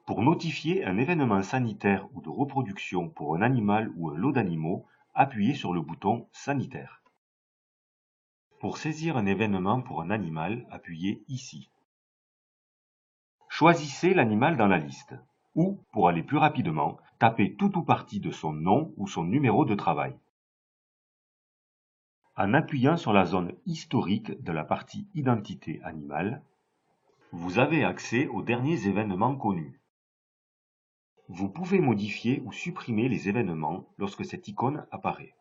Pour notifier un événement sanitaire ou de reproduction pour un animal ou un lot d'animaux, appuyez sur le bouton Sanitaire. Pour saisir un événement pour un animal, appuyez ici. Choisissez l'animal dans la liste. Ou, pour aller plus rapidement, tapez tout ou partie de son nom ou son numéro de travail. En appuyant sur la zone historique de la partie Identité animale, vous avez accès aux derniers événements connus. Vous pouvez modifier ou supprimer les événements lorsque cette icône apparaît.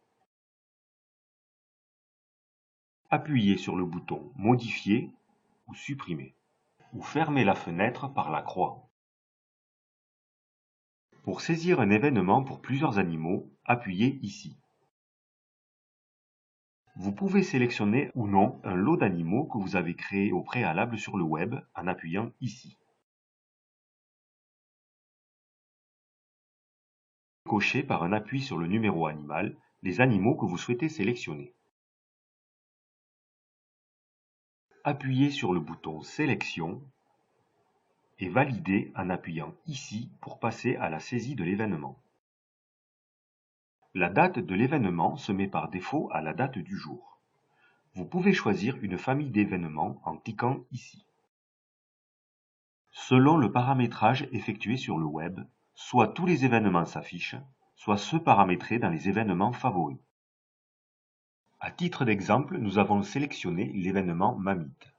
Appuyez sur le bouton Modifier ou Supprimer, ou fermez la fenêtre par la croix. Pour saisir un événement pour plusieurs animaux, appuyez ici. Vous pouvez sélectionner ou non un lot d'animaux que vous avez créé au préalable sur le web en appuyant ici. Cochez par un appui sur le numéro animal les animaux que vous souhaitez sélectionner. Appuyez sur le bouton Sélection et validez en appuyant ici pour passer à la saisie de l'événement. La date de l'événement se met par défaut à la date du jour. Vous pouvez choisir une famille d'événements en cliquant ici. Selon le paramétrage effectué sur le web, soit tous les événements s'affichent, soit ceux paramétrés dans les événements favoris. À titre d'exemple, nous avons sélectionné l'événement Mamite.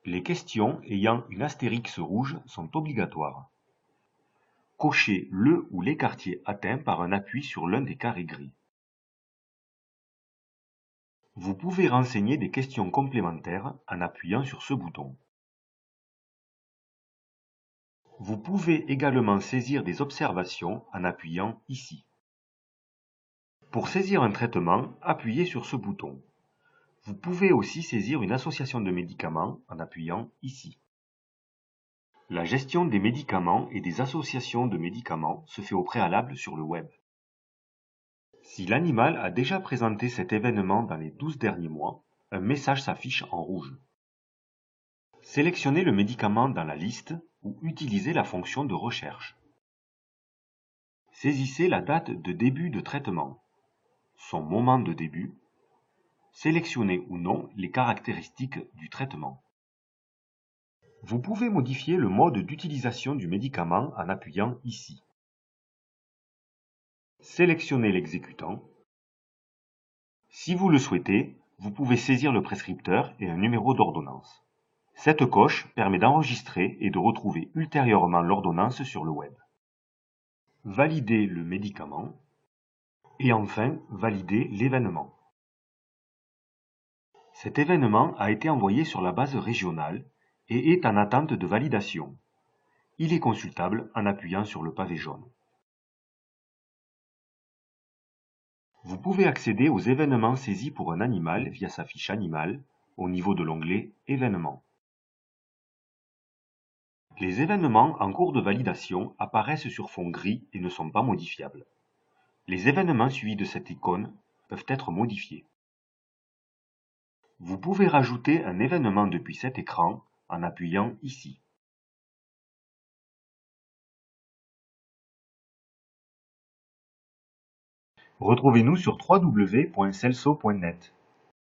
Les questions ayant une astérix rouge sont obligatoires. Cochez le ou les quartiers atteints par un appui sur l'un des carrés gris. Vous pouvez renseigner des questions complémentaires en appuyant sur ce bouton. Vous pouvez également saisir des observations en appuyant ici. Pour saisir un traitement, appuyez sur ce bouton. Vous pouvez aussi saisir une association de médicaments en appuyant ici. La gestion des médicaments et des associations de médicaments se fait au préalable sur le web. Si l'animal a déjà présenté cet événement dans les 12 derniers mois, un message s'affiche en rouge. Sélectionnez le médicament dans la liste ou utilisez la fonction de recherche. Saisissez la date de début de traitement, son moment de début. Sélectionnez ou non les caractéristiques du traitement. Vous pouvez modifier le mode d'utilisation du médicament en appuyant ici. Sélectionnez l'exécutant. Si vous le souhaitez, vous pouvez saisir le prescripteur et un numéro d'ordonnance. Cette coche permet d'enregistrer et de retrouver ultérieurement l'ordonnance sur le web. Validez le médicament et enfin validez l'événement. Cet événement a été envoyé sur la base régionale et est en attente de validation. Il est consultable en appuyant sur le pavé jaune. Vous pouvez accéder aux événements saisis pour un animal via sa fiche animale au niveau de l'onglet Événements. Les événements en cours de validation apparaissent sur fond gris et ne sont pas modifiables. Les événements suivis de cette icône peuvent être modifiés. Vous pouvez rajouter un événement depuis cet écran en appuyant ici. Retrouvez-nous sur www.celso.net.